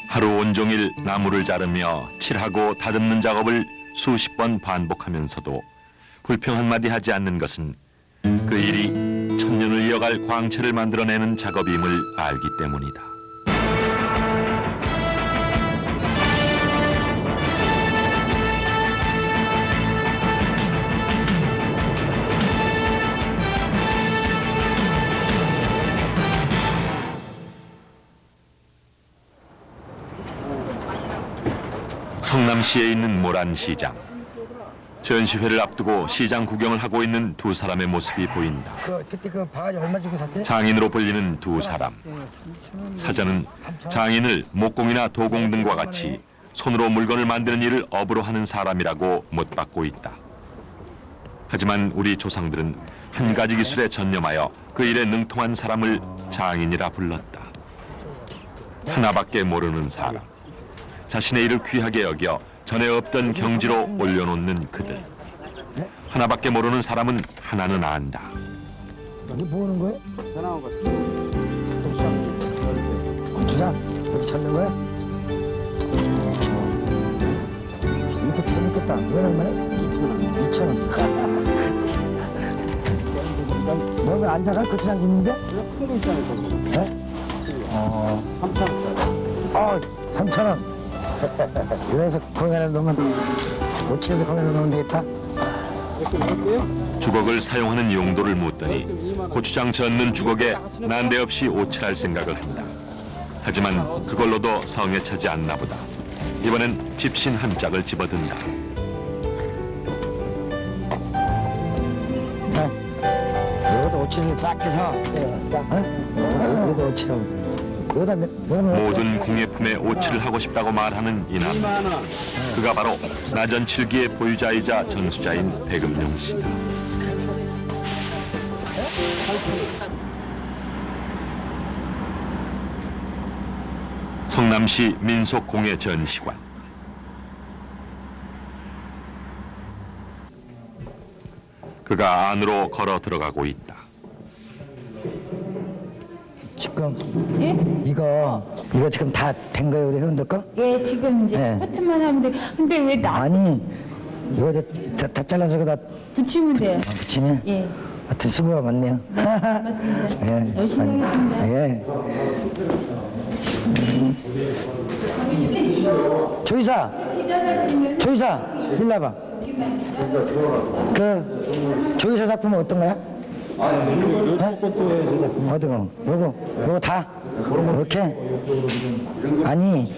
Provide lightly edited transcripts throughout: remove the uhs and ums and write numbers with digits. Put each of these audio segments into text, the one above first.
하루 온종일 나무를 자르며 칠하고 다듬는 작업을 수십 번 반복하면서도 불평 한마디 하지 않는 것은 그 일이 천년을 이어갈 광채를 만들어내는 작업임을 알기 때문이다. 성남시에 있는 모란시장. 전시회를 앞두고 시장 구경을 하고 있는 두 사람의 모습이 보인다. 그때 그 바가지 얼마 주고 샀어요? 장인으로 불리는 두 사람. 사자는 장인을 목공이나 도공 등과 같이 손으로 물건을 만드는 일을 업으로 하는 사람이라고 못 받고 있다. 하지만 우리 조상들은 한 가지 기술에 전념하여 그 일에 능통한 사람을 장인이라 불렀다. 하나밖에 모르는 사람. 자신의 일을 귀하게 여겨 전에 없던 경지로 올려놓는 그들. 하나밖에 모르는 사람은 하나는 안다. 여기 뭐 하는 거예요? 전화한 거. 고추장? 여기 찾는 거야? 이것도 재밌겠다. 이건 얼마야? 2,000원. 2,000원. 여기 앉아가 고추장 짓는데? 큰거 있잖아요. 네? 3,000원. 3,000원. 그래서 공연에 넣으면 5칠에서 공연에 넣으면 되겠다. 이렇게 넣을게요. 주걱을 사용하는 용도를 묻더니 고추장 젓는 주걱에 난데없이 오칠할 생각을 한다. 하지만 그걸로도 성에 차지 않나 보다. 이번엔 집신 한 짝을 집어든다. 자, 여기다 5칠을 싹 해서 여기다 5칠하고 모든 공예품에 오칠을 하고 싶다고 말하는 이 남자. 그가 바로 나전칠기의 보유자이자 전수자인 백음용 씨다. 성남시 민속공예 전시관. 그가 안으로 걸어 들어가고 있다. 지금 예? 이거 지금 다 된 거예요, 우리 회원들 거? 예, 지금 이제 네. 커트만 하면 돼. 근데 왜 나 아니, 이거 이제 다 잘라서 여기다 붙이면 돼요? 붙이면? 예, 하여튼 수고가 많네요. 맞습니다. 예. 열심히 하겠습니다. 예. 조이사, 일로 와봐. 그 조이사 작품은 어떤 거야? 어떤 거? 요거 다? 이렇게? 아니,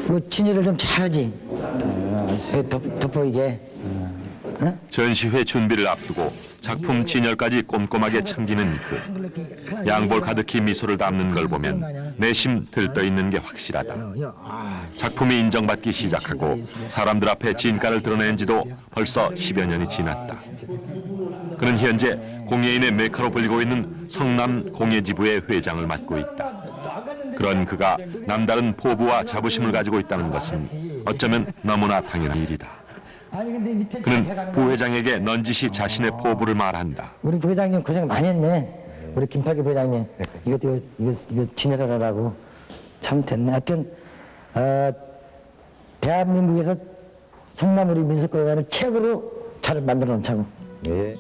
요 진열을 좀 잘하지. 돋보이게. 전시회 준비를 앞두고 작품 진열까지 꼼꼼하게 챙기는 그. 양볼 가득히 미소를 담는 걸 보면 내심 들떠있는 게 확실하다. 작품이 인정받기 시작하고 사람들 앞에 진가를 드러낸 지도 벌써 10여 년이 지났다. 그는 현재 공예인의 메카로 불리고 있는 성남 공예지부의 회장을 맡고 있다. 그런 그가 남다른 포부와 자부심을 가지고 있다는 것은 어쩌면 너무나 당연한 일이다. 그는 부회장에게 넌지시 자신의 포부를 말한다. 우리 부회장님 고생 많이 했네. 우리 김팔기 부회장님. 이거 진열하라고. 참 됐네. 하여튼, 대한민국에서 성남 우리 민속공예를 최고로 잘 만들어 놓자고. 예.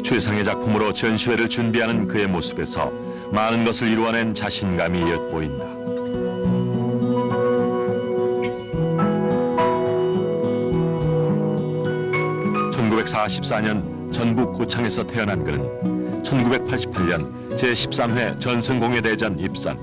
최상의 작품으로 전시회를 준비하는 그의 모습에서 많은 것을 이루어낸 자신감이 엿보인다. (1944년) 전북 고창에서 태어난 그는 1988년 제13회 전승공예대전 입선,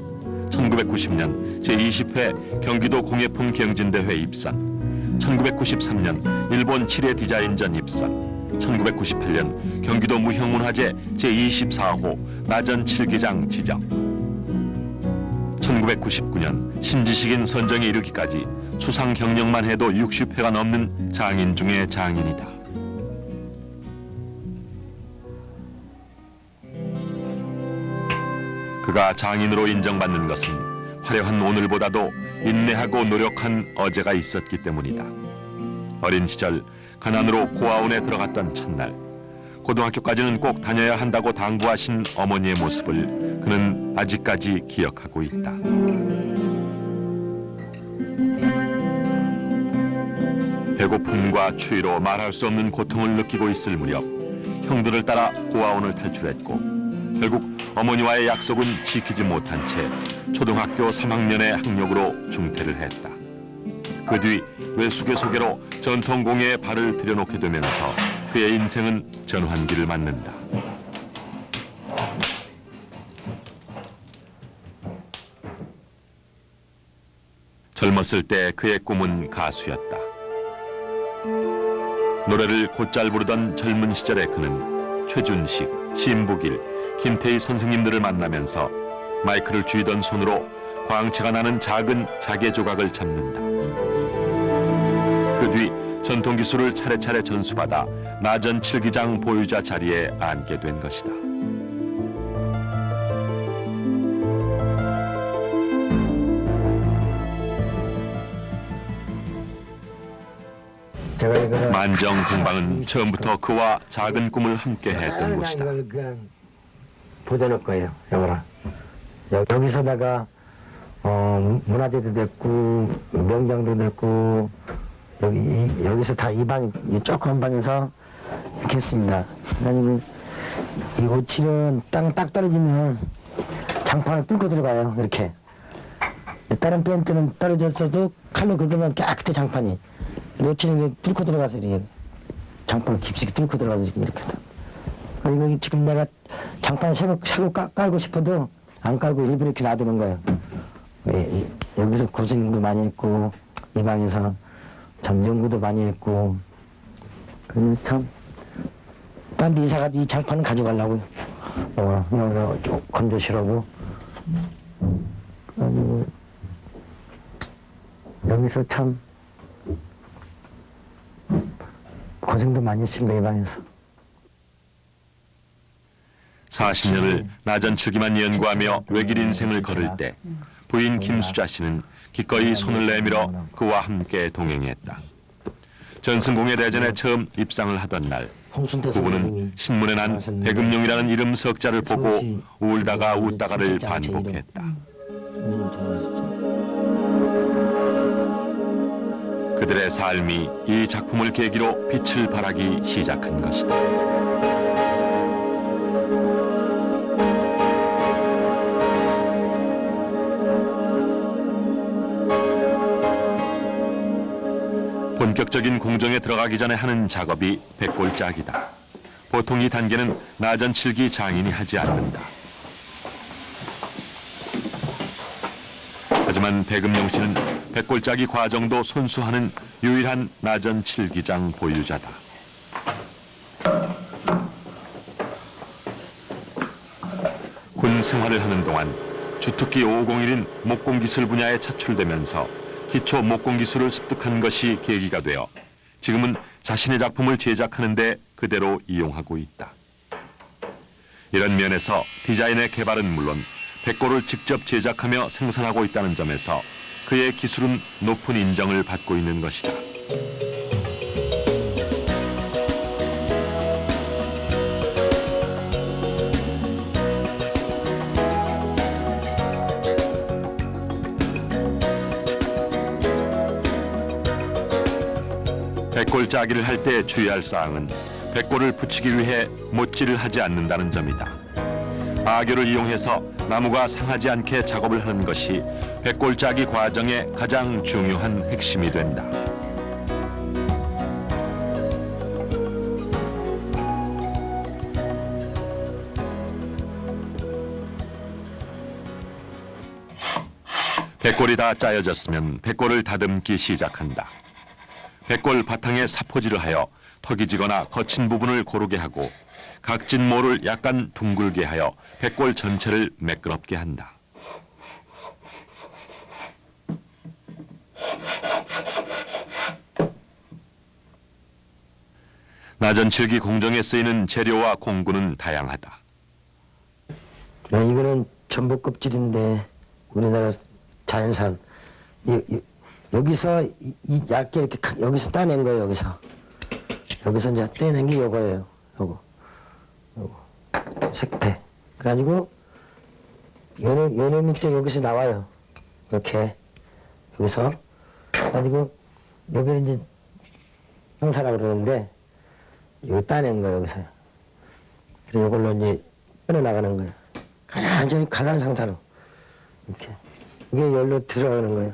1990년 제20회 경기도 공예품 경진대회 입선, 1993년 일본 7회 디자인전 입선, 1998년 경기도 무형문화재 제24호 나전칠기장 지정, 1999년 신지식인 선정에 이르기까지 수상 경력만 해도 60회가 넘는 장인 중의 장인이다. 그가 장인으로 인정받는 것은 화려한 오늘보다도 인내하고 노력한 어제가 있었기 때문이다. 어린 시절 가난으로 고아원에 들어갔던 첫날, 고등학교까지는 꼭 다녀야 한다고 당부하신 어머니의 모습을 그는 아직까지 기억하고 있다. 배고픔과 추위로 말할 수 없는 고통을 느끼고 있을 무렵 형들을 따라 고아원을 탈출했고 결국 어머니와의 약속은 지키지 못한 채 초등학교 3학년의 학력으로 중퇴를 했다. 그 뒤 외숙의 소개로 전통공예에 발을 들여놓게 되면서 그의 인생은 전환기를 맞는다. 젊었을 때 그의 꿈은 가수였다. 노래를 곧잘 부르던 젊은 시절의 그는 최준식, 신부길, 김태희 선생님들을 만나면서 마이크를 쥐던 손으로 광채가 나는 작은 자개 조각을 잡는다. 그 뒤 전통 기술을 차례차례 전수받아 나전 칠기장 보유자 자리에 앉게 된 것이다. 제가 이거를 만정 공방은 처음부터 그와 작은 꿈을 함께 했던 곳이다. 이걸 그냥 보존할 거예요. 이거를 여기서 내가 문화재도 됐고 명장도 됐고 여기서 다 이 방, 이 조그만 방에서 이렇게 했습니다. 그래가지고 이 오칠은 땅 딱 떨어지면 장판을 뚫고 들어가요. 이렇게. 다른 밴드는 떨어졌어도 칼로 긁으면 깨끗해 장판이. 오칠은 뚫고 들어가서 이렇게 장판을 깊숙이 뚫고 들어가서 이렇게. 그리고 지금 내가 장판 새거 깔고 싶어도 안 깔고 일부러 이렇게 놔두는 거예요. 여기서 고생도 많이 했고 이 방에서 참 연구도 많이 했고 그리고 참 딴 데 이사가 이 장판은 가져가려고요. 건조실하고 그리고 여기서 참 고생도 많이 했습니다. 이 방에서. 40년을 나전칠기만 연구하며 외길 인생을 걸을 때 부인 김수자 씨는 기꺼이 손을 내밀어 그와 함께 동행했다. 전승공예 대전에 처음 입상을 하던 날 부부는 신문에 난 백음룡이라는 이름 석자를 보고 울다가 웃다가를 반복했다. 그들의 삶이 이 작품을 계기로 빛을 발하기 시작한 것이다. 본격적인 공정에 들어가기 전에 하는 작업이 백골짜기다. 보통 이 단계는 나전칠기 장인이 하지 않는다. 하지만 백음용 씨는 백골짜기 과정도 손수하는 유일한 나전칠기장 보유자다. 군 생활을 하는 동안 주특기 501인 목공기술 분야에 차출되면서 기초 목공기술을 습득한 것이 계기가 되어 지금은 자신의 작품을 제작하는 데 그대로 이용하고 있다. 이런 면에서 디자인의 개발은 물론 백골을 직접 제작하며 생산하고 있다는 점에서 그의 기술은 높은 인정을 받고 있는 것이다. 백골 짜기를 할 때 주의할 사항은 백골을 붙이기 위해 못질을 하지 않는다는 점이다. 아교를 이용해서 나무가 상하지 않게 작업을 하는 것이 백골 짜기 과정의 가장 중요한 핵심이 된다. 백골이 다 짜여졌으면 백골을 다듬기 시작한다. 백골 바탕에 사포질을 하여 턱이 지거나 거친 부분을 고르게 하고 각진 모를 약간 둥글게 하여 백골 전체를 매끄럽게 한다. 나전칠기 공정에 쓰이는 재료와 공구는 다양하다. 이거는 전복 껍질인데 우리나라 자연산. 여기서 이 얇게 이렇게 여기서 따낸 거예요. 여기서 이제 떼낸 게 요거예요. 요거 색패. 그래가지고 요놈이 또 여기서 나와요. 이렇게 여기서. 그래가지고 여기는 이제 형사라고 그러는데 이거 따낸 거예요 여기서. 그래서 이걸로 이제 끊어나가는 거예요. 완전히 가난 상사로 이렇게 이게 열로 들어가는 거예요.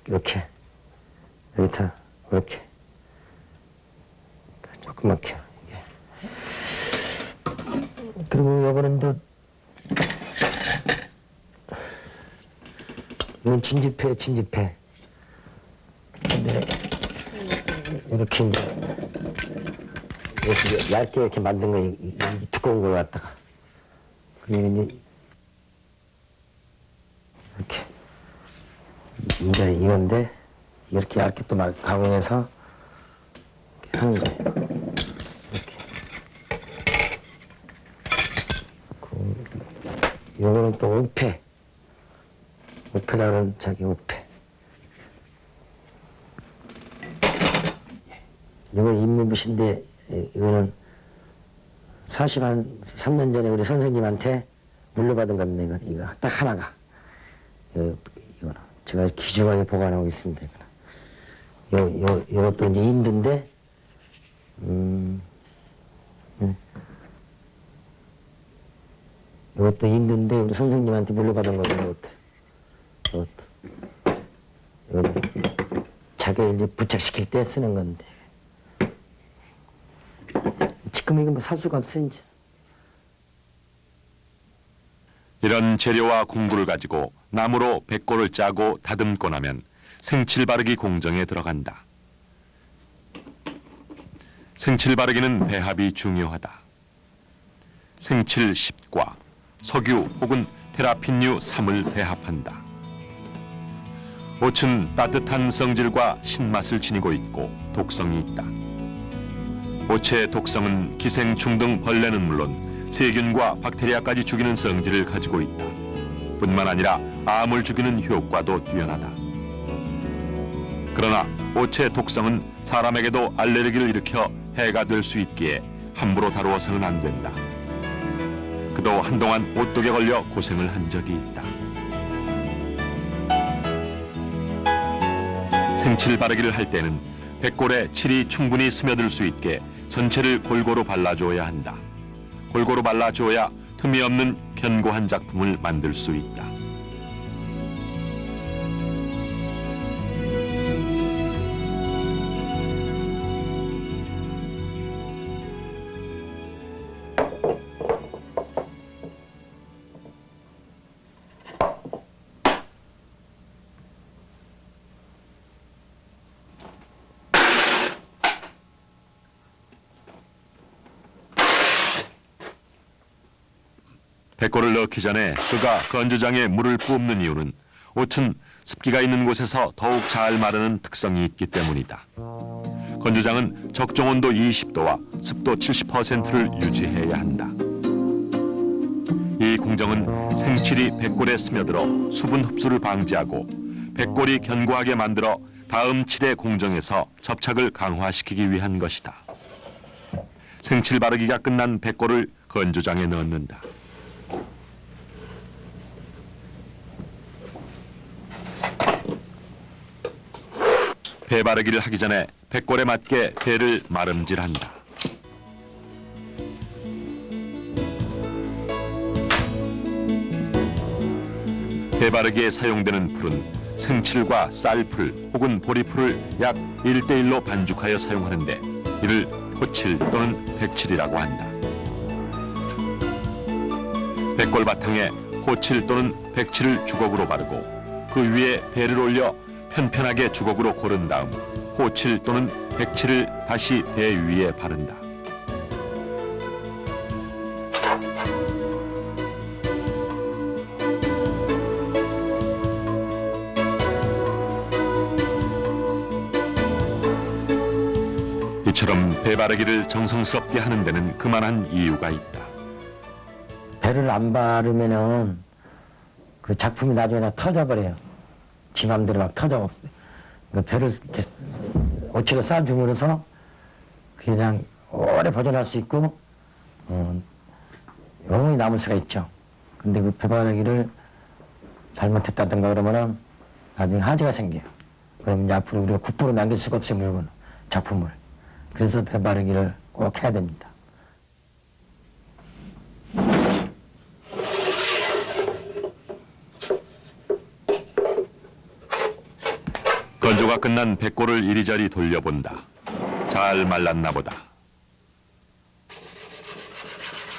이렇게 여기다 이렇게 조그맣게 이게. 그리고 이거는 또 이건 진지패. 근데 이렇게 이제 얇게 이렇게 만든 거, 이 두꺼운 걸 갖다가. 그리고 이렇게. 이제 이건데, 이렇게 얇게 또 막 가공해서 이렇게 하는 거예요. 이렇게. 요거는 또 우패. 우패라는 자기 우패. 이건 인문붓인데 이거는 43년 전에 우리 선생님한테 물려받은 겁니다. 이거 딱 하나가. 이거는 제가 귀중하게 보관하고 있습니다. 이것도 이제 인두인데, 이것도 인두인데 우리 선생님한테 물려받은 거예요. 이것도 자기를 이제 부착시킬 때 쓰는 건데. 지금 이거 뭐 살 수가 없어요, 이제. 이런 재료와 공구를 가지고 나무로 백골을 짜고 다듬고 나면 생칠 바르기 공정에 들어간다. 생칠 바르기는 배합이 중요하다. 생칠 10과 석유 혹은 테라핀류 3을 배합한다. 옷은 따뜻한 성질과 신맛을 지니고 있고 독성이 있다. 옷의 독성은 기생충 등 벌레는 물론 세균과 박테리아까지 죽이는 성질을 가지고 있다. 뿐만 아니라 암을 죽이는 효과도 뛰어나다. 그러나 옷의 독성은 사람에게도 알레르기를 일으켜 해가 될 수 있기에 함부로 다루어서는 안 된다. 그도 한동안 옷독에 걸려 고생을 한 적이 있다. 생칠 바르기를 할 때는 백골에 칠이 충분히 스며들 수 있게 전체를 골고루 발라줘야 한다. 골고루 발라줘야 틈이 없는 견고한 작품을 만들 수 있다. 백골을 넣기 전에 그가 건조장에 물을 뿜는 이유는 옷은 습기가 있는 곳에서 더욱 잘 마르는 특성이 있기 때문이다. 건조장은 적정 온도 20도와 습도 70%를 유지해야 한다. 이 공정은 생칠이 백골에 스며들어 수분 흡수를 방지하고 백골이 견고하게 만들어 다음 칠의 공정에서 접착을 강화시키기 위한 것이다. 생칠 바르기가 끝난 백골을 건조장에 넣는다. 배 바르기를 하기 전에 백골에 맞게 배를 마름질한다. 배 바르기에 사용되는 풀은 생칠과 쌀풀 혹은 보리풀을 약 1:1로 반죽하여 사용하는데 이를 포칠 또는 백칠이라고 한다. 백골 바탕에 포칠 또는 백칠을 주걱으로 바르고 그 위에 배를 올려 편편하게 주걱으로 고른 다음 호칠 또는 백칠을 다시 배 위에 바른다. 이처럼 배 바르기를 정성스럽게 하는 데는 그만한 이유가 있다. 배를 안 바르면은 그 작품이 나중에 다 터져버려요. 지 맘대로 막 터져. 그 배를 이렇게 오치로 싸줌으로써 그냥 오래 보존할 수 있고 영원히 남을 수가 있죠. 근데 그 배 바르기를 잘못했다든가 그러면은 나중에 화재가 생겨요. 그럼 이제 앞으로 우리가 국보로 남길 수가 없어요, 물건, 작품을. 그래서 배바르기를 꼭 해야 됩니다. 건조가 끝난 백골을 이리저리 돌려본다. 잘 말랐나 보다.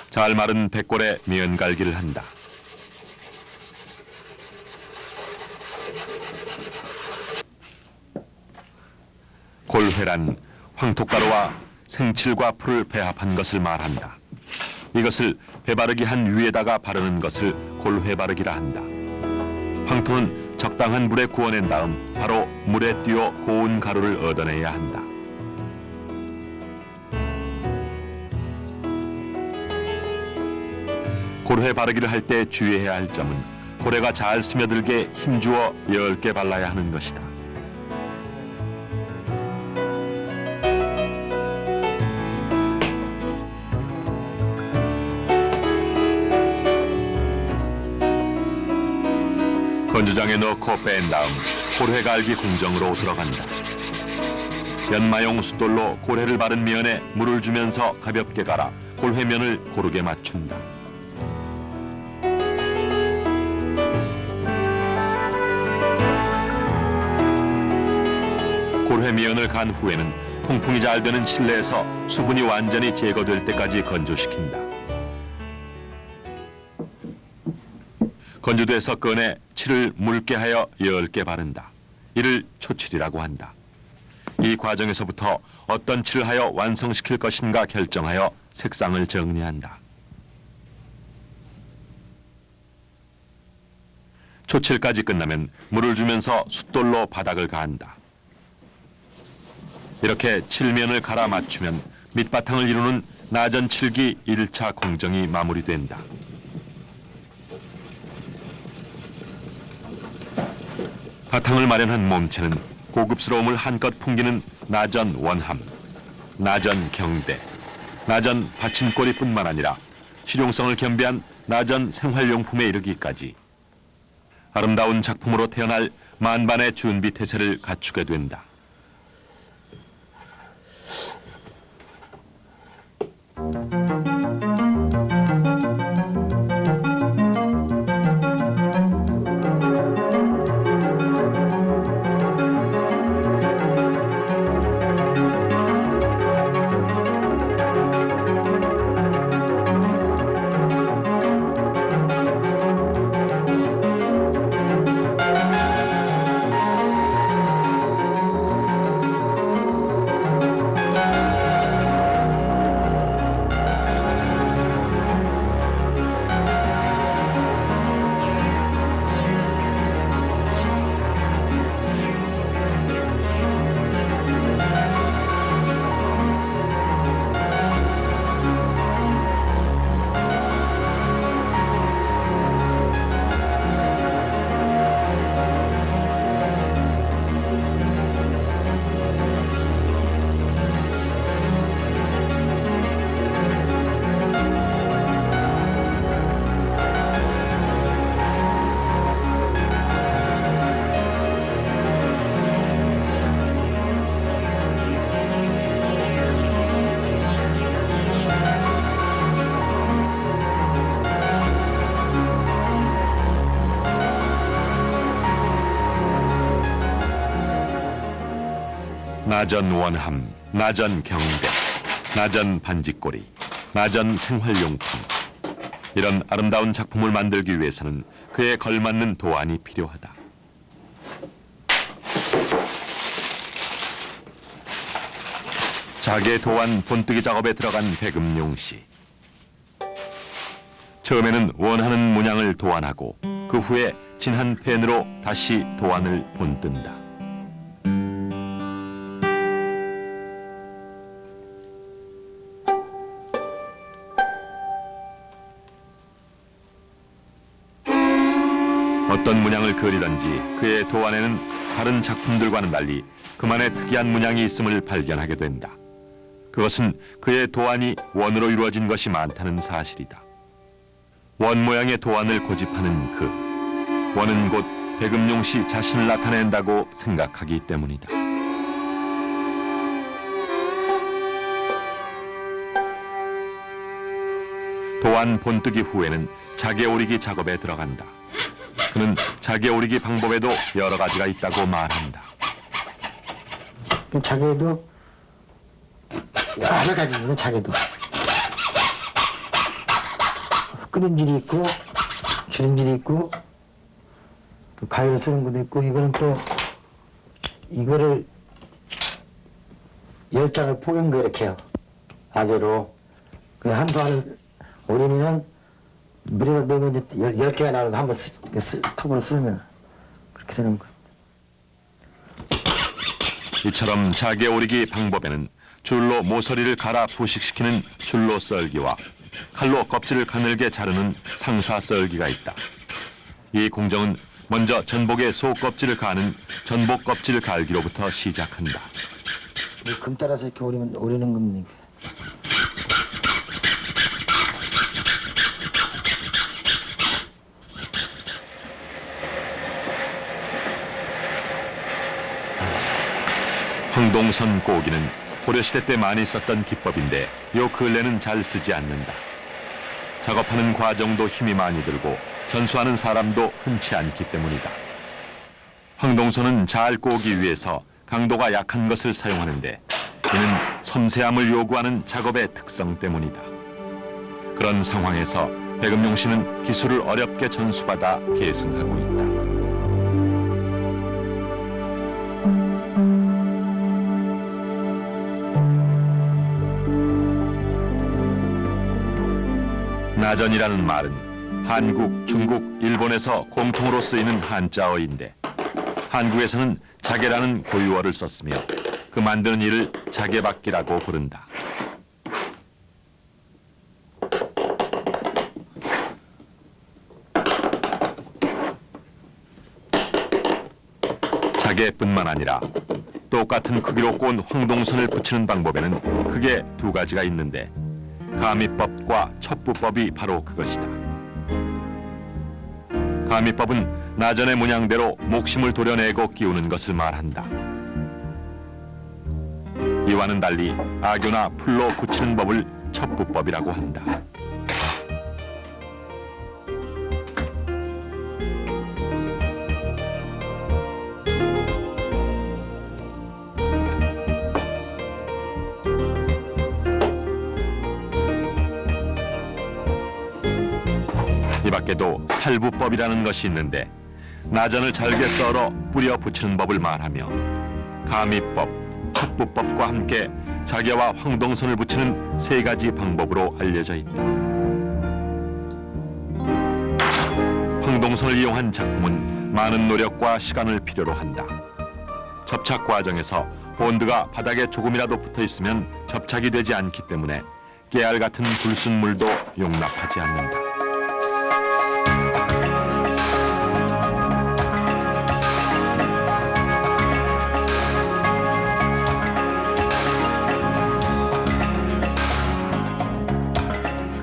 잘 마른 백골에 미연 갈기를 한다. 골회란 황토가루와 생칠과 풀을 배합한 것을 말한다. 이것을 배바르기 한 위에다가 바르는 것을 골회 바르기라 한다. 황토는 적당한 물에 구워낸 다음 바로 물에 띄워 고운 가루를 얻어내야 한다. 골회 바르기를 할 때 주의해야 할 점은 골회가 잘 스며들게 힘주어 엷게 발라야 하는 것이다. 건조장에 넣고 뺀 다음 골회 갈기 공정으로 들어간다. 연마용 숫돌로 골회를 바른 면에 물을 주면서 가볍게 갈아 골회면을 고르게 맞춘다. 골회면을 간 후에는 통풍이 잘 되는 실내에서 수분이 완전히 제거될 때까지 건조시킨다. 건조돼서 꺼내 칠을 묽게 하여 엷게 바른다. 이를 초칠이라고 한다. 이 과정에서부터 어떤 칠을 하여 완성시킬 것인가 결정하여 색상을 정리한다. 초칠까지 끝나면 물을 주면서 숫돌로 바닥을 가한다. 이렇게 칠면을 갈아 맞추면 밑바탕을 이루는 나전 칠기 1차 공정이 마무리된다. 바탕을 마련한 몸체는 고급스러움을 한껏 풍기는 나전 원함, 나전 경대, 나전 받침꼬리뿐만 아니라 실용성을 겸비한 나전 생활용품에 이르기까지 아름다운 작품으로 태어날 만반의 준비 태세를 갖추게 된다. 나전 원함, 나전 경대, 나전 반지꼬리, 나전 생활용품. 이런 아름다운 작품을 만들기 위해서는 그에 걸맞는 도안이 필요하다. 자개 도안 본뜨기 작업에 들어간 백음용 씨. 처음에는 원하는 문양을 도안하고 그 후에 진한 펜으로 다시 도안을 본뜬다. 어떤 문양을 그리든지 그의 도안에는 다른 작품들과는 달리 그만의 특이한 문양이 있음을 발견하게 된다. 그것은 그의 도안이 원으로 이루어진 것이 많다는 사실이다. 원 모양의 도안을 고집하는 그 원은 곧 백음용 씨 자신을 나타낸다고 생각하기 때문이다. 도안 본뜨기 후에는 자개 오리기 작업에 들어간다. 그는 자개 오리기 방법에도 여러 가지가 있다고 말한다. 자개도 여러 가지거든. 자개도 끓임질이 있고 주름질이 있고 또 가위로 쓰는 것도 있고, 이거는 또 이거를 10장을 포갠 거 이렇게 해요. 아개로. 그 한두 알을 오리면 물에다 넣으면 이제 10개가 나오는 거 한번 톱으로 쓰면 그렇게 되는 거예요. 이처럼 자개 오리기 방법에는 줄로 모서리를 갈아 부식시키는 줄로 썰기와 칼로 껍질을 가늘게 자르는 상사 썰기가 있다. 이 공정은 먼저 전복의 속 껍질을 가는 전복 껍질 갈기로부터 시작한다. 금 따라서 이렇게 오리는 겁니다. 황동선 꼬기는 고려시대 때 많이 썼던 기법인데 요 근래는 잘 쓰지 않는다. 작업하는 과정도 힘이 많이 들고 전수하는 사람도 흔치 않기 때문이다. 황동선은 잘 꼬기 위해서 강도가 약한 것을 사용하는데 이는 섬세함을 요구하는 작업의 특성 때문이다. 그런 상황에서 백음용 씨는 기술을 어렵게 전수받아 계승하고 있다. 나전이라는 말은 한국, 중국, 일본에서 공통으로 쓰이는 한자어인데 한국에서는 자개라는 고유어를 썼으며 그 만드는 일을 자개박기라고 부른다. 자개뿐만 아니라 똑같은 크기로 꼬은 황동선을 붙이는 방법에는 크게 두 가지가 있는데 가미법과 첩부법이 바로 그것이다. 가미법은 나전의 문양대로 목심을 도려내고 끼우는 것을 말한다. 이와는 달리 악교나 풀로 굳히는 법을 첩부법이라고 한다. 이 밖에도 살부법이라는 것이 있는데 나전을 잘게 썰어 뿌려 붙이는 법을 말하며 가미법, 첩부법과 함께 자개와 황동선을 붙이는 세 가지 방법으로 알려져 있다. 황동선을 이용한 작품은 많은 노력과 시간을 필요로 한다. 접착 과정에서 본드가 바닥에 조금이라도 붙어 있으면 접착이 되지 않기 때문에 깨알 같은 불순물도 용납하지 않는다.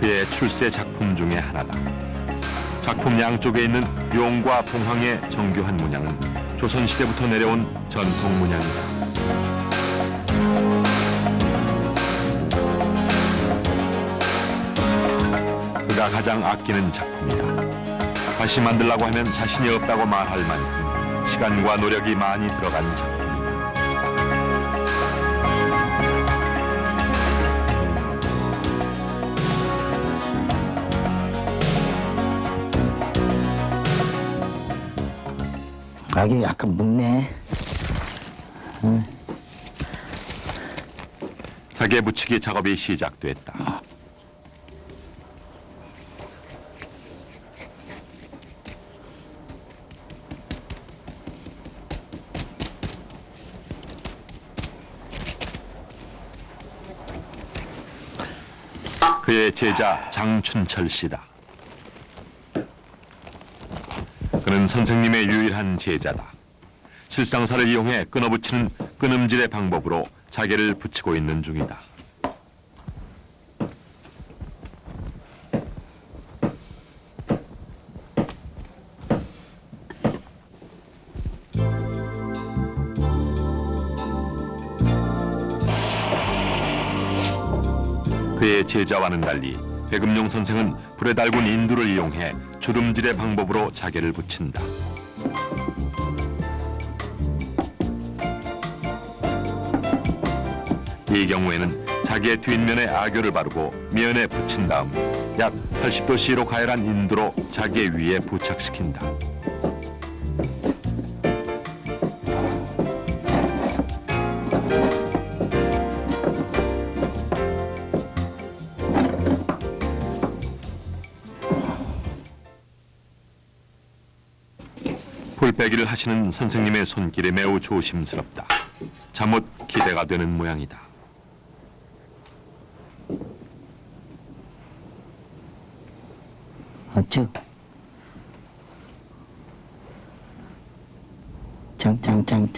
그의 출세 작품 중에 하나다. 작품 양쪽에 있는 용과 봉황의 정교한 문양은 조선시대부터 내려온 전통 문양이다. 그가 가장 아끼는 작품이다. 다시 만들라고 하면 자신이 없다고 말할 만큼 시간과 노력이 많이 들어간 작품이다. 이게 약간 묵네. 자개 붙이기 작업이 시작됐다. 그의 제자 장춘철 씨다. 그는 선생님의 유일한 제자다. 실상사를 이용해 끊어붙이는 끊음질의 방법으로 자개를 붙이고 있는 중이다. 그의 제자와는 달리 배금용 선생은 불에 달군 인두를 이용해 주름질의 방법으로 자개를 붙인다. 이 경우에는 자개 뒷면에 아교를 바르고 면에 붙인 다음 약 80도씨로 가열한 인두로 자개 위에 부착시킨다. 풀빼기를 하시는 선생님의 손길이 매우 조심스럽다. 잠옷 기대가 되는 모양이다. 어쭈 짱짱짱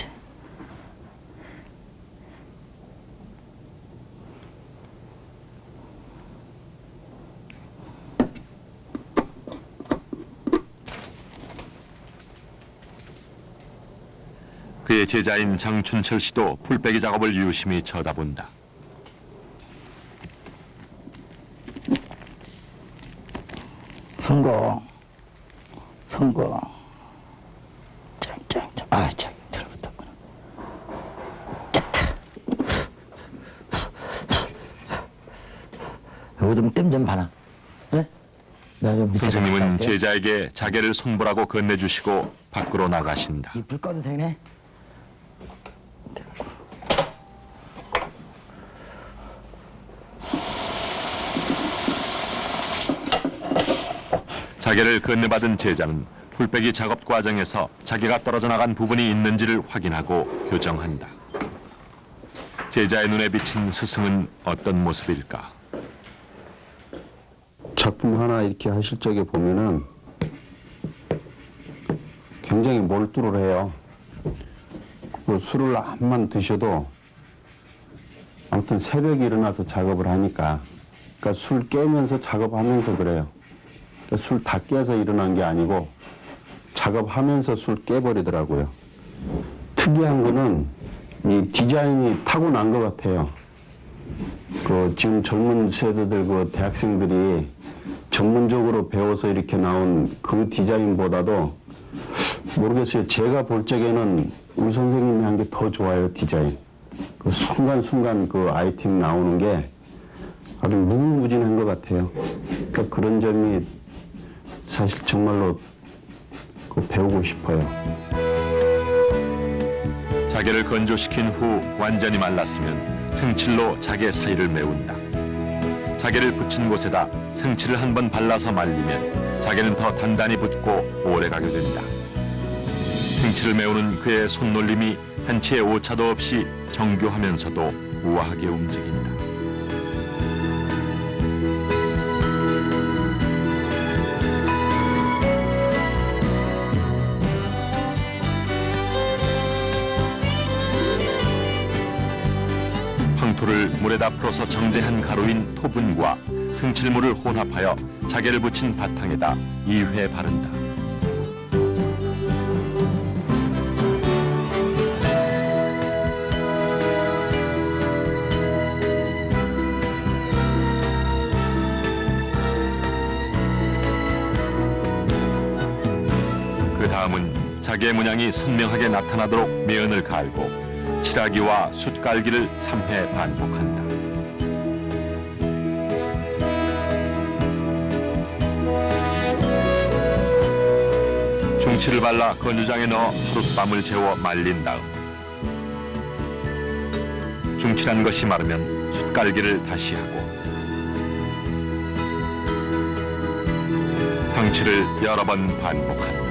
그의 제자인 장춘철 씨도 풀빼기 작업을 유심히 쳐다본다. 성공 짱짱짱 아 짱 들어붙었구나. 여기 좀 땜 좀 봐라. 네? 나좀 선생님은 제자에게 자개를 손보라고 건네주시고 밖으로 나가신다. 불 꺼도 되네. 자개를 건네받은 제자는 풀빼기 작업 과정에서 자개가 떨어져 나간 부분이 있는지를 확인하고 교정한다. 제자의 눈에 비친 스승은 어떤 모습일까? 작품 하나 이렇게 하실 적에 보면은 굉장히 몰두를 해요. 그 술을 한만 드셔도 아무튼 새벽에 일어나서 작업을 하니까 그러니까 술 깨면서 작업하면서 그래요. 그러니까 술 다 깨서 일어난 게 아니고 작업하면서 술 깨버리더라고요. 특이한 거는 이 디자인이 타고난 것 같아요. 그 지금 젊은 세대들 그 대학생들이 전문적으로 배워서 이렇게 나온 그 디자인보다도 모르겠어요. 제가 볼 적에는 우리 선생님이 한 게 더 좋아요, 디자인. 그 순간순간 그 아이템 나오는 게 아주 무궁무진한 것 같아요. 그러니까 그런 점이 사실 정말로 그 배우고 싶어요. 자개를 건조시킨 후 완전히 말랐으면 생칠로 자개 사이를 메운다. 자개를 붙인 곳에다 생칠을 한번 발라서 말리면 자개는 더 단단히 붙고 오래가게 된다. 생칠을 메우는 그의 손놀림이 한치의 오차도 없이 정교하면서도 우아하게 움직인다. 황토를 물에다 풀어서 정제한 가루인 토분과 생칠물을 혼합하여 자개를 붙인 바탕에다 2회 바른다. 그 다음은 자개 문양이 선명하게 나타나도록 면을 갈고 칠하기와 숯갈기를 3회 반복한다. 중치를 발라 건조장에 넣어 하룻밤을 재워 말린 다음 중칠한 것이 마르면 숯갈기를 다시 하고 상치를 여러 번 반복한다.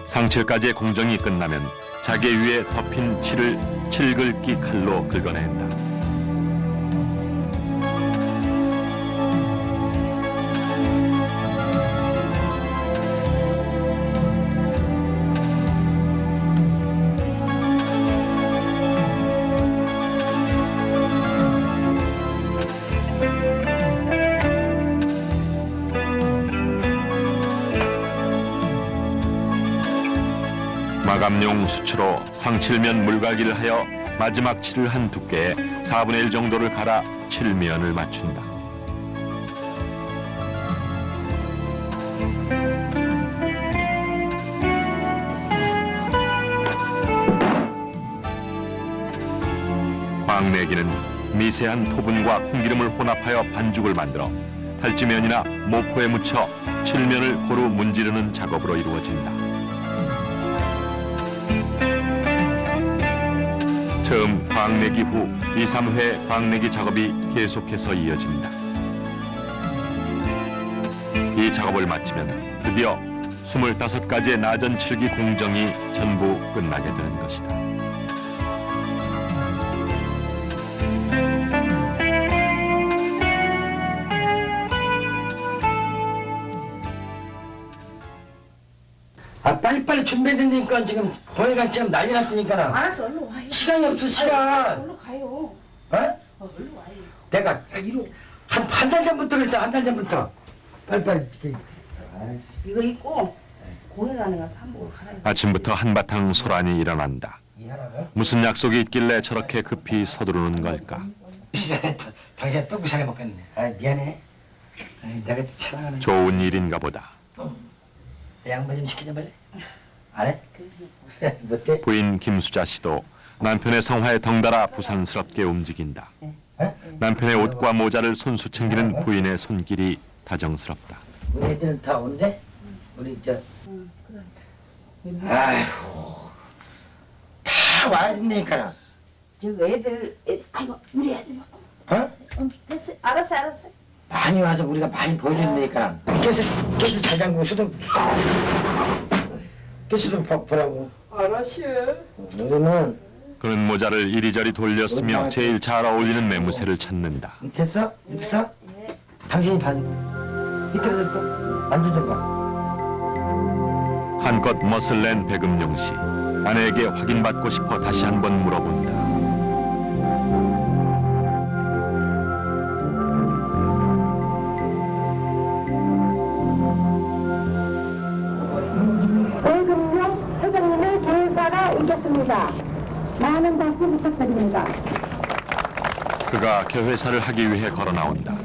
상칠까지의 공정이 끝나면 자개 위에 덮인 칠을 칠긁기 칼로 긁어낸다. 백음용 수초로 상칠면 물갈기를 하여 마지막 칠을 한 두께에 4분의 1 정도를 갈아 칠면을 맞춘다. 광내기는 미세한 토분과 콩기름을 혼합하여 반죽을 만들어 탈지면이나 모포에 묻혀 칠면을 고루 문지르는 작업으로 이루어진다. 처음 광내기 후 2, 3회 광내기 작업이 계속해서 이어진다. 이 작업을 마치면 드디어 25가지의 나전 칠기 공정이 전부 끝나게 되는 것이다. 아 빨리빨리 준비해야 지금 거기가 지금 난리 났다니까. 알았어, 얼른 와요. 시간이 없어 시간. 얼른 가요. 어? 얼른 와요. 내가 한 달 전부터 그랬잖아. 한 달 전부터. 빨리빨리. 이거 입고 공연하는 가서 한복을 갈아입어. 아침부터 한바탕 소란이 일어난다. 무슨 약속이 있길래 저렇게 급히 서두르는 걸까? 시간에 당신 또 구상해 먹겠네. 아 미안해. 내가 사랑하는. 좋은 일인가 보다. 양말 좀 시키자 말래. 안 해? 못해? 부인 김수자 씨도 남편의 성화에 덩달아 부산스럽게 움직인다. 남편의 옷과 모자를 손수 챙기는 부인의 손길이 다정스럽다. 우리 애들은 다 온대? 우리 아휴 다 와야 된다니까. 저 아이고, 우리 애들. 어? 됐어. 알았어. 많이 와서 우리가 많이 보여준다니까. 가스 잘 잠그고 가스도 보라고. 알았어. 우리는 그는 모자를 이리저리 돌렸으며 제일 잘 어울리는 매무새를 찾는다. 됐어? 이렇게 써? 당신이 밑으로 됐어? 만져줘봐. 한껏 멋을 낸 백음용 씨. 아내에게 확인받고 싶어 다시 한번 물어본다. 백음용 회장님의 교사가 있겠습니다. 많은 박수 부탁드립니다. 그가 개회사를 하기 위해 걸어 나온다.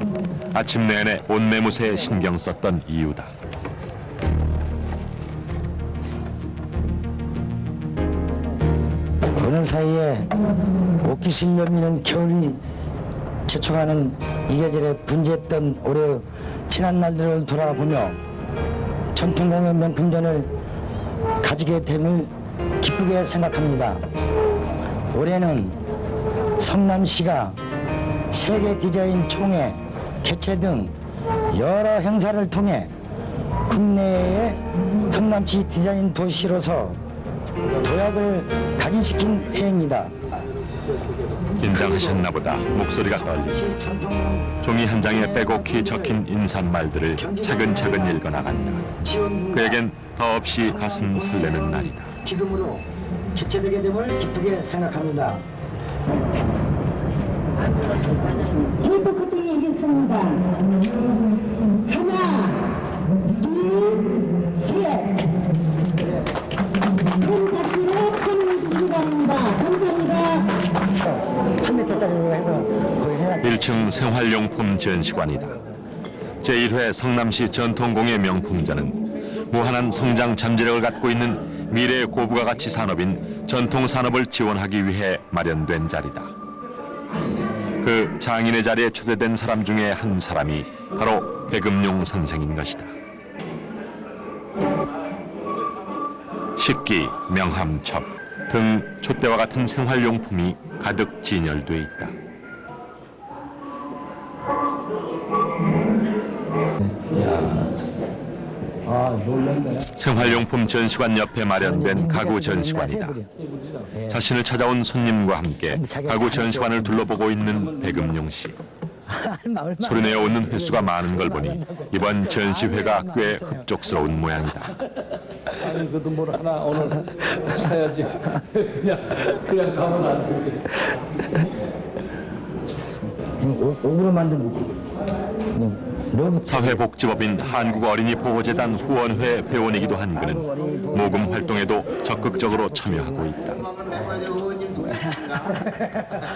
아침 내내 온 매무새에 신경 썼던 이유다. 보는 사이에 옷깃을 여미는 겨울이 재촉하는 이 계절에 분주했던 올해 지난 날들을 돌아보며 전통공예 명품전을 가지게 됨을 기쁘게 생각합니다. 올해는 성남시가 세계 디자인 총회, 개최 등 여러 행사를 통해 국내의 성남시 디자인 도시로서 도약을 각인시킨 해입니다. 긴장하셨나 보다. 목소리가 떨리고 종이 한 장에 빼곡히 적힌 인사말들을 차근차근 읽어나간다. 그에겐 더없이 가슴 설레는 날이다. 기금으로 개최되게 됨을 기쁘게 생각합니다. 1부 커팅이 있겠습니다. 하나, 둘, 셋. 큰 박수로 청해 주시기 바랍니다. 감사합니다. 8m짜리로 해서 거의 해야 1층 생활용품 전시관이다. 제1회 성남시 전통공예 명품전은 무한한 성장 잠재력을 갖고 있는 미래의 고부가 가치 산업인 전통산업을 지원하기 위해 마련된 자리다. 그 장인의 자리에 초대된 사람 중에 한 사람이 바로 백음용 선생인 것이다. 식기, 명함첩 등 촛대와 같은 생활용품이 가득 진열돼 있다. 생활용품 전시관 옆에 마련된 가구 전시관이다. 자신을 찾아온 손님과 함께 가구 전시관을 둘러보고 있는 백음용 씨. 소리내어 웃는 횟수가 많은 걸 보니 이번 전시회가 꽤 흡족스러운 모양이다. 아니 그래도 뭘 하나 오늘 사야지. 그냥 가면 안 돼. 옥으로 만든 사회복지법인 한국어린이보호재단 후원회 회원이기도 한 그는 모금 활동에도 적극적으로 참여하고 있다.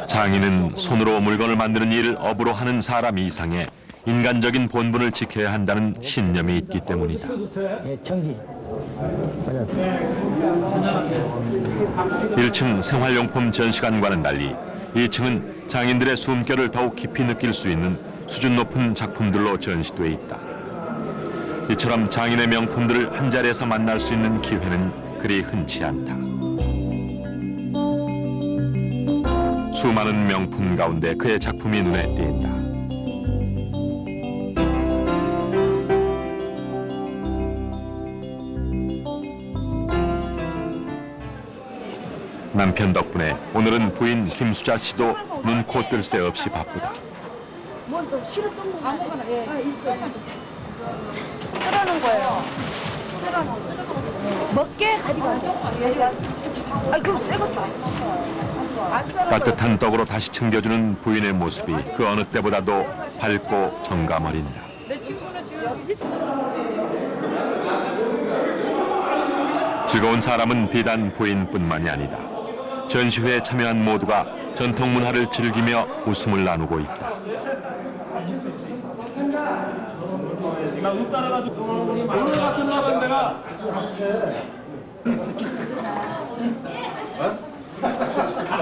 장인은 손으로 물건을 만드는 일을 업으로 하는 사람 이상의 인간적인 본분을 지켜야 한다는 신념이 있기 때문이다. 예, 전기. 1층 생활용품 전시관과는 달리 2층은 장인들의 숨결을 더욱 깊이 느낄 수 있는 수준 높은 작품들로 전시돼 있다. 이처럼 장인의 명품들을 한자리에서 만날 수 있는 기회는 그리 흔치 않다. 수많은 명품 가운데 그의 작품이 눈에 띈다. 남편 덕분에 오늘은 부인 김수자 씨도 눈코 뜰 새 없이 바쁘다. 쓰라는 거예요. 먹게 가져가죠. 아 그럼 새 것도 따뜻한 떡으로 다시 챙겨주는 부인의 모습이 그 어느 때보다도 밝고 정감어린다. 즐거운 사람은 비단 부인뿐만이 아니다. 전시회에 참여한 모두가 전통 문화를 즐기며 웃음을 나누고 있다.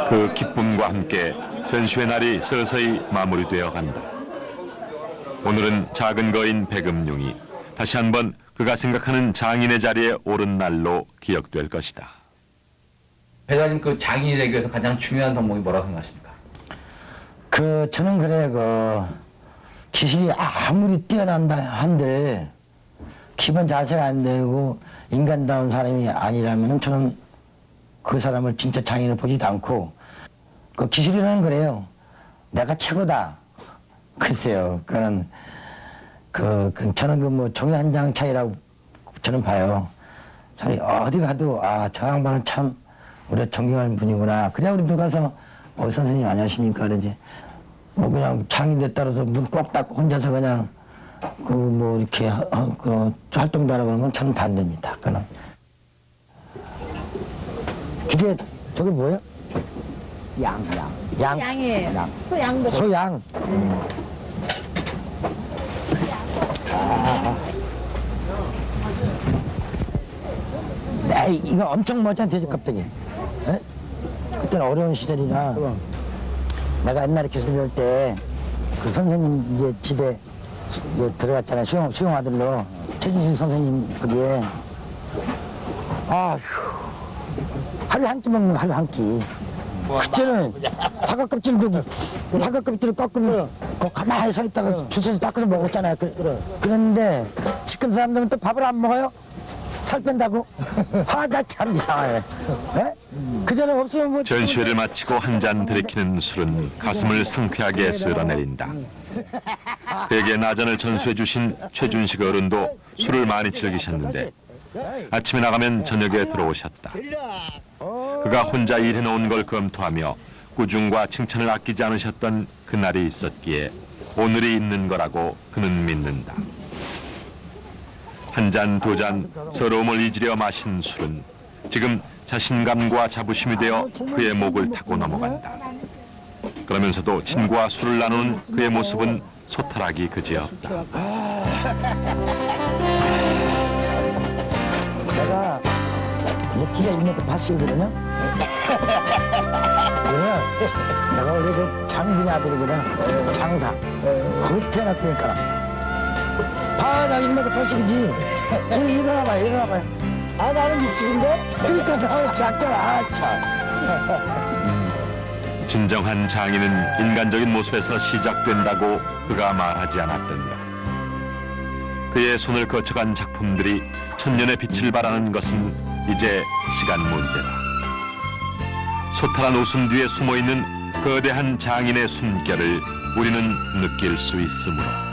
그 기쁨과 함께 전시회 날이 서서히 마무리되어 간다. 오늘은 작은 거인 백음룡이 다시 한번 그가 생각하는 장인의 자리에 오른 날로 기억될 것이다. 회장님 그 장인이 되기 위해서 가장 중요한 덕목이 뭐라고 생각하십니까? 저는 그래 기술이 아무리 뛰어난다 한들 기본 자세가 안 되고 인간다운 사람이 아니라면 저는 그 사람을 진짜 장인을 보지도 않고 그 기술이라는 그래요. 내가 최고다. 글쎄요. 그거는 저는 종이 한 장 차이라고 저는 봐요. 저는 어디 가도 저 양반은 참 우리가 존경하는 분이구나. 그래야 우리도 가서 선생님 안녕하십니까 그러지. 그냥 장인에 따라서 문 꼭 닫고 혼자서 그냥 이렇게 활동도 하라고 하는 건 저는 반대입니다. 그는 그게 저게 뭐예요? 양이에요. 소양. 이거 엄청 멋진 돼지 껍데기. 에? 그때는 어려운 시절이라 내가 옛날에 기술 배울 때 그 선생님 이제 집에 들어갔잖아요. 수영 아들로 최준신 선생님 거기에 하루 한 끼 먹는 하루 한 끼. 그때는 사과 껍질을 꺾으면 가만히 서 있다가 주워서 닦아서 먹었잖아요. 그런데 지금 사람들은 또 밥을 안 먹어요? 살 뺀다고? 나 참 이상하네. 그전에 없으면 전시회를 마치고 한 잔 들이키는 술은 가슴을 상쾌하게 쓸어내린다. 그에게 나전을 전수해 주신 최준식 어른도 술을 많이 즐기셨는데 아침에 나가면 저녁에 들어오셨다. 그가 혼자 일해놓은 걸 검토하며 꾸중과 칭찬을 아끼지 않으셨던 그날이 있었기에 오늘이 있는 거라고 그는 믿는다. 한 잔, 두 잔 서러움을 잊으려 마신 술은 지금 자신감과 자부심이 되어 그의 목을 타고 넘어간다. 그러면서도 친구와 술을 나누는 그의 모습은 소탈하기 그지없다. 내가 키가 1m 80이거든요. 내가 원래 그 장군의 아들이거든. 장사. 거기 태어났다니까. 나 1m 80이지. 일어나봐요. 나는 60인데? 그러니까 나 작잖아. 진정한 장인은 인간적인 모습에서 시작된다고 그가 말하지 않았던가. 그의 손을 거쳐간 작품들이 천년의 빛을 발하는 것은 이제 시간 문제다. 소탈한 웃음 뒤에 숨어있는 거대한 장인의 숨결을 우리는 느낄 수 있으므로.